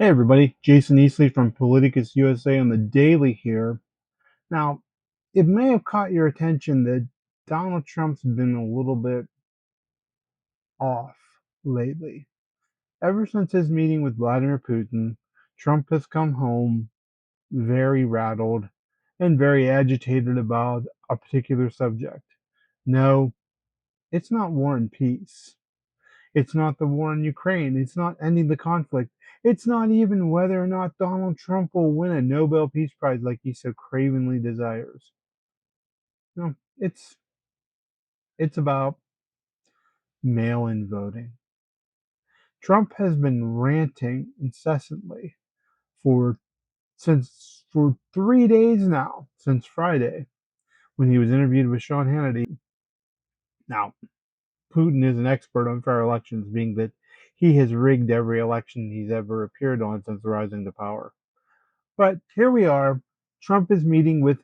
Hey everybody, Jason Easley from Politicus USA on the Daily here. Now, it may have caught your attention that Donald Trump's been a little bit off lately. Ever since his meeting with Vladimir Putin, Trump has come home very rattled and very agitated about a particular subject. No, it's not war and peace. It's not the war in Ukraine. It's not ending the conflict. It's not even whether or not Donald Trump will win a Nobel Peace Prize like he so cravenly desires. No, it's about mail-in voting. Trump has been ranting incessantly for for 3 days now, since Friday, when he was interviewed with Sean Hannity. Now, Putin is an expert on fair elections, being that he has rigged every election he's ever appeared on since rising to power. But here we are. Trump is meeting with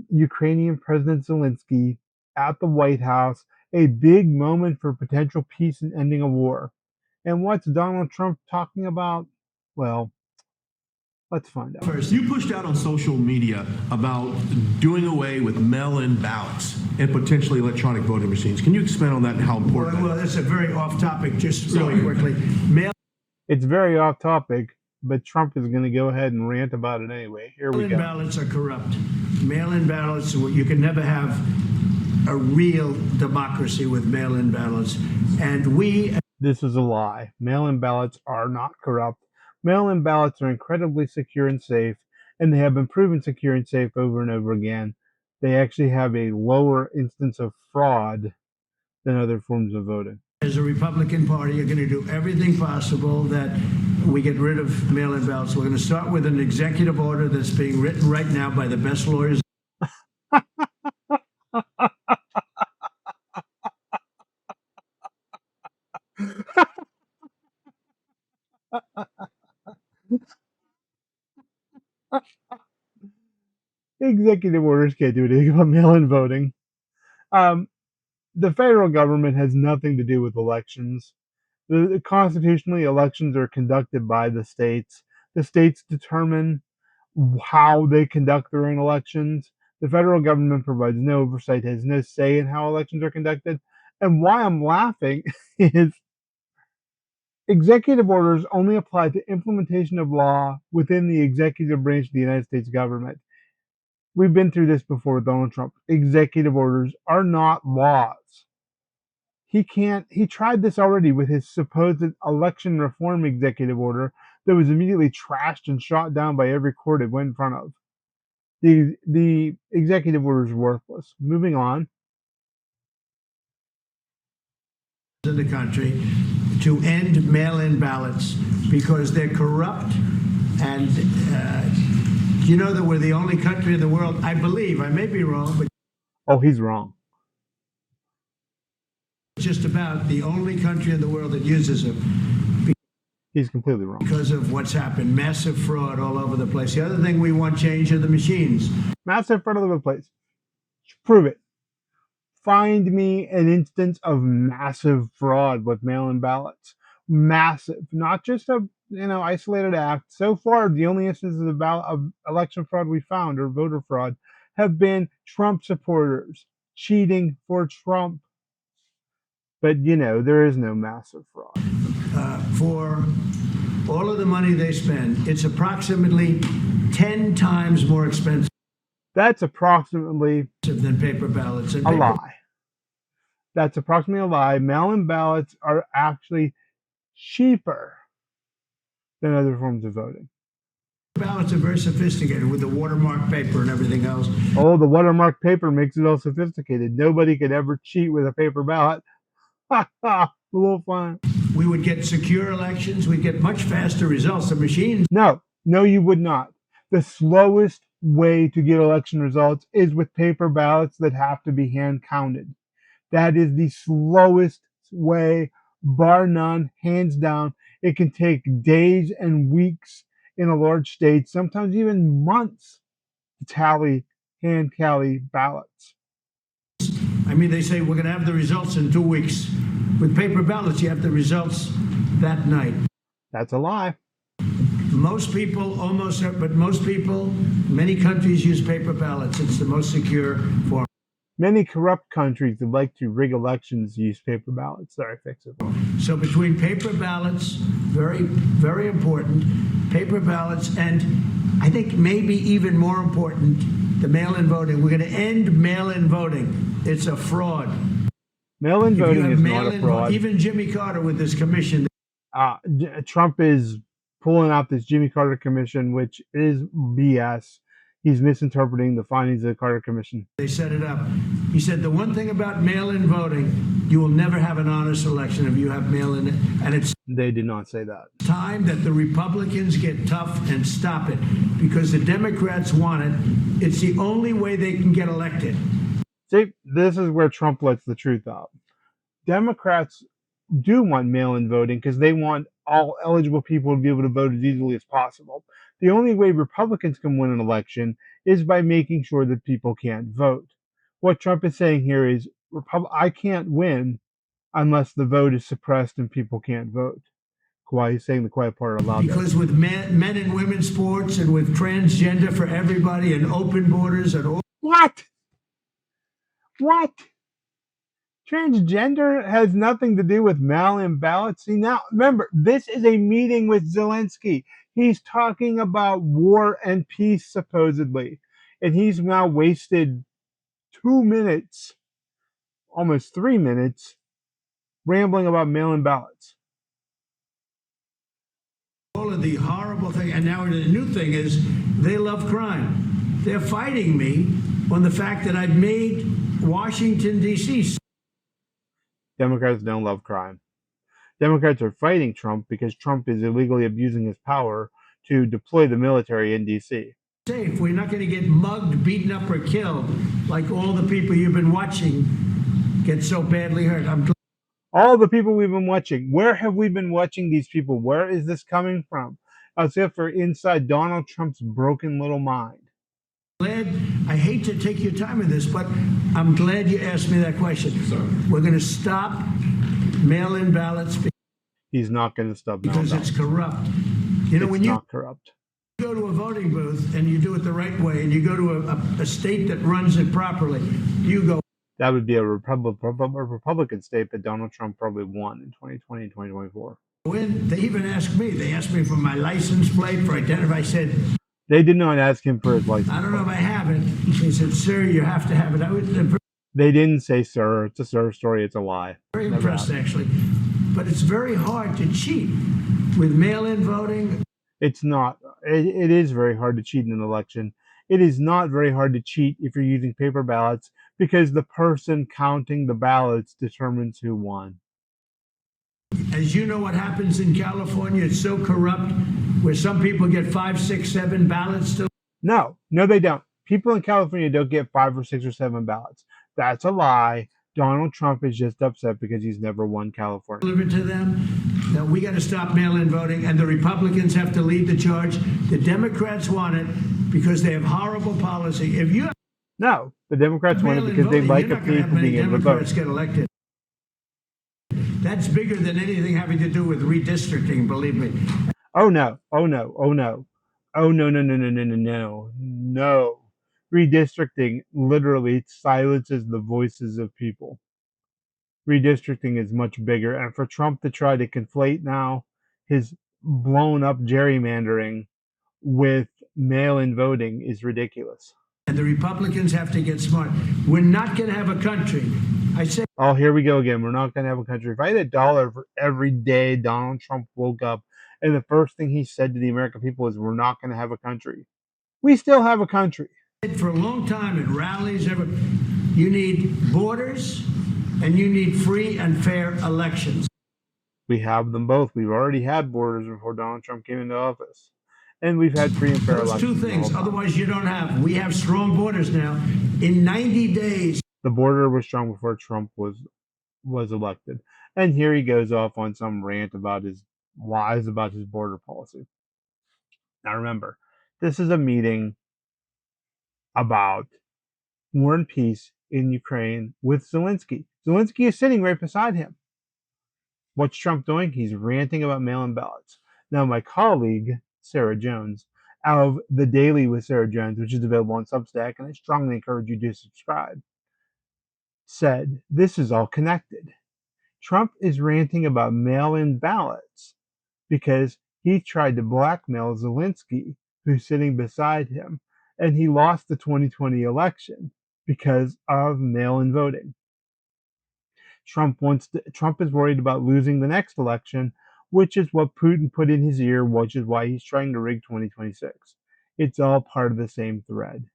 Ukrainian President Zelenskyy at the White House, a big moment for potential peace and ending a war. And what's Donald Trump talking about? Well, let's find out. First, you pushed out on social media about doing away with mail-in ballots and potentially electronic voting machines. Can you expand on that and how important Well, that's a very off-topic, just really quickly. It's very off topic, but Trump is going to go ahead and rant about it anyway. Here we Mail-in go. ballots are corrupt. Mail-in ballots, you can never have a real democracy with mail-in ballots. And This is a lie. Mail-in ballots are not corrupt. Mail-in ballots are incredibly secure and safe, and they have been proven secure and safe over and over again. They actually have a lower instance of fraud than other forms of voting. as a Republican Party, are going to do everything possible that we get rid of mail-in ballots. We're going to start with an executive order that's being written right now by the best lawyers. Executive orders can't do anything about mail-in voting. Um, the federal government has nothing to do with elections. Constitutionally, elections are conducted by the states. The states determine how they conduct their own elections. The federal government provides no oversight, has no say in how elections are conducted. And why I'm laughing is executive orders only apply to implementation of law within the executive branch of the United States government. We've been through this before with Donald Trump. Executive orders are not laws. He tried this already with his supposed election reform executive order that was immediately trashed and shot down by every court it went in front of. The executive order is worthless. Moving on. In the country to end mail-in ballots because they're corrupt. And you know that we're the only country in the world, I believe, I may be wrong, but Oh, he's wrong. just about the only country in the world that uses them. He's completely wrong. Because of what's happened, massive fraud all over the place. The other thing we want change are the machines. Massive fraud all over the place. Prove it. Find me an instance of massive fraud with mail-in ballots. Massive, not just a isolated act. So far, the only instances of election fraud we found, or voter fraud, have been Trump supporters cheating for Trump. But there is no massive fraud. For all of the money they spend, it's approximately 10 times more expensive That's approximately than paper ballots. And a lie. That's approximately a lie. Mail-in ballots are actually cheaper than other forms of voting. Ballots are very sophisticated with the watermark paper and everything else. Oh, the watermark paper makes it all sophisticated. Nobody could ever cheat with a paper ballot. Ha ha, a little fun. We would get secure elections. We'd get much faster results. The machines. No, you would not. The slowest way to get election results is with paper ballots that have to be hand counted. That is the slowest way, bar none, hands down. It can take days and weeks in a large state, sometimes even months, to hand tally ballots. I mean, they say we're going to have the results in 2 weeks. With paper ballots, you have the results that night. That's a lie. Most people, but most people, many countries use paper ballots. It's the most secure form. Many corrupt countries that like to rig elections use paper ballots. Sorry, fix it. So between paper ballots, very, very important, paper ballots, and I think maybe even more important, the mail-in voting. We're going to end mail-in voting. It's a fraud. Mail-in voting is not a fraud. Even Jimmy Carter with this commission. Trump is pulling out this Jimmy Carter commission, which is BS. He's misinterpreting the findings of the Carter Commission. They set it up. He said the one thing about mail-in voting, you will never have an honest election if you have mail-in, and it's They did not say that. time that the Republicans get tough and stop it, because the Democrats want it. It's the only way they can get elected. See, this is where Trump lets the truth out. Democrats do want mail-in voting because they want all eligible people to be able to vote as easily as possible. The only way Republicans can win an election is by making sure that people can't vote. What Trump is saying here is, I can't win unless the vote is suppressed and people can't vote. Why he's saying the quiet part out loud. Because with men and women's sports and with transgender for everybody and open borders and all. What? Transgender has nothing to do with mail-in ballots. See, now, remember, this is a meeting with Zelenskyy. He's talking about war and peace, supposedly. And he's now wasted 2 minutes, almost 3 minutes, rambling about mail-in ballots. All of the horrible thing, and now the new thing is they love crime. They're fighting me on the fact that I've made Washington, D.C. Democrats don't love crime. Democrats are fighting Trump because Trump is illegally abusing his power to deploy the military in D.C. Safe. We're not going to get mugged, beaten up, or killed like all the people you've been watching get so badly hurt. All the people we've been watching. Where have we been watching these people? Where is this coming from? Except for inside Donald Trump's broken little mind. I hate to take your time with this, but I'm glad you asked me that question. Sorry. We're going to stop mail-in ballots. He's not going to stop mail-in ballots. Because it's corrupt. You know, when you not corrupt. Go to a voting booth and you do it the right way, and you go to a state that runs it properly, you go. That would be a Republican state that Donald Trump probably won in 2020 and 2024. When they even asked me, for my license plate, for identity. I said, they did not ask him for his license. I don't know if I have it. He said, sir, you have to have it. They didn't say, sir. It's a sir story. It's a lie. Very impressed, actually. But it's very hard to cheat with mail-in voting. It's not. It is very hard to cheat in an election. It is not very hard to cheat if you're using paper ballots because the person counting the ballots determines who won. As you know what happens in California, it's so corrupt where some people get 5, 6, 7 ballots. No, they don't. People in California don't get 5 or 6 or 7 ballots. That's a lie. Donald Trump is just upset because he's never won California. Deliver to them. Now we got to stop mail-in voting, and the Republicans have to lead the charge. The Democrats want it because they have horrible policy. If you no, the Democrats want it because they like a people being able to vote. Democrats get elected. That's bigger than anything having to do with redistricting. Believe me. Oh no! No. Redistricting literally silences the voices of people. Redistricting is much bigger, and for Trump to try to conflate now his blown up gerrymandering with mail-in voting is ridiculous. And the Republicans have to get smart. We're not going to have a country. I say. Oh, here we go again. We're not going to have a country. If I had $1 for every day Donald Trump woke up and the first thing he said to the American people is, we're not going to have a country. We still have a country. For a long time in rallies, you need borders and you need free and fair elections. We have them both. We've already had borders before Donald Trump came into office. And we've had free and fair elections. Those two things. Otherwise, you don't have. We have strong borders now. In 90 days. The border was strong before Trump was elected. And here he goes off on some rant about his lies about his border policy. Now remember, this is a meeting about war and peace in Ukraine with Zelenskyy. Zelenskyy is sitting right beside him. What's Trump doing? He's ranting about mail-in ballots. Now, my colleague Sarah Jones, of The Daily with Sarah Jones, which is available on Substack, and I strongly encourage you to subscribe, said, "This is all connected. Trump is ranting about mail-in ballots because he tried to blackmail Zelenskyy, who's sitting beside him, and he lost the 2020 election because of mail-in voting. Trump is worried about losing the next election, which is what Putin put in his ear, which is why he's trying to rig 2026. It's all part of the same thread.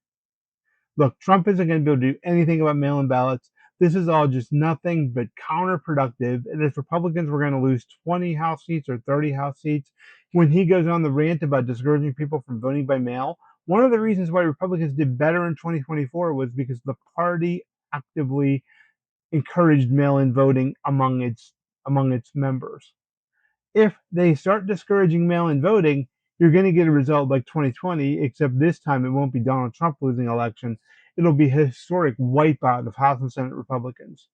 Look, Trump isn't going to be able to do anything about mail-in ballots. This is all just nothing but counterproductive. And if Republicans were going to lose 20 House seats or 30 House seats, when he goes on the rant about discouraging people from voting by mail, one of the reasons why Republicans did better in 2024 was because the party actively encouraged mail-in voting among its members. If they start discouraging mail-in voting, you're going to get a result like 2020, except this time it won't be Donald Trump losing election. It'll be a historic wipeout of House and Senate Republicans.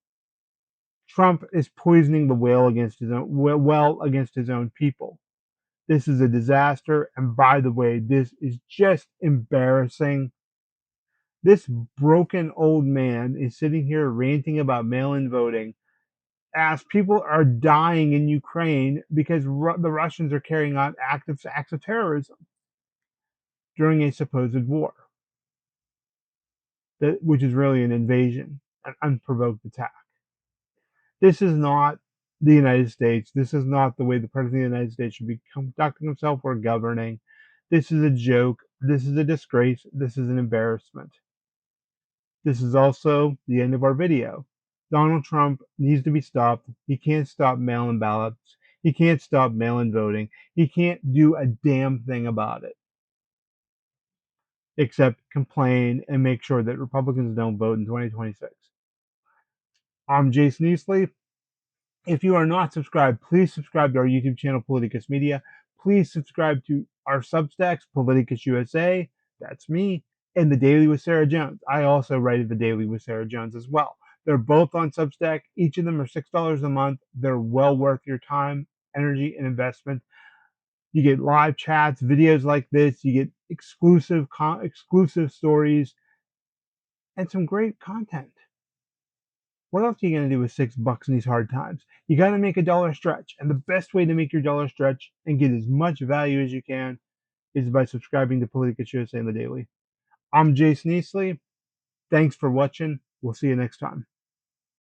Trump is poisoning the well against his own people. This is a disaster, and by the way, this is just embarrassing. This broken old man is sitting here ranting about mail-in voting as people are dying in Ukraine because the Russians are carrying out acts of terrorism during a supposed war, which is really an invasion, an unprovoked attack. This is not the United States. This is not the way the President of the United States should be conducting himself or governing. This is a joke. This is a disgrace. This is an embarrassment. This is also the end of our video. Donald Trump needs to be stopped. He can't stop mail-in ballots. He can't stop mail-in voting. He can't do a damn thing about it except complain and make sure that Republicans don't vote in 2026. I'm Jason Eastley. If you are not subscribed, please subscribe to our YouTube channel, Politicus Media. Please subscribe to our Substacks, Politicus USA, that's me, and The Daily with Sarah Jones. I also write at The Daily with Sarah Jones as well. They're both on Substack. Each of them are $6 a month. They're well worth your time, energy, and investment. You get live chats, videos like this. You get exclusive stories, and some great content. What else are you going to do with $6 in these hard times? You got to make a dollar stretch. And the best way to make your dollar stretch and get as much value as you can is by subscribing to Politicus USA and The Daily. I'm Jason Eastley. Thanks for watching. We'll see you next time.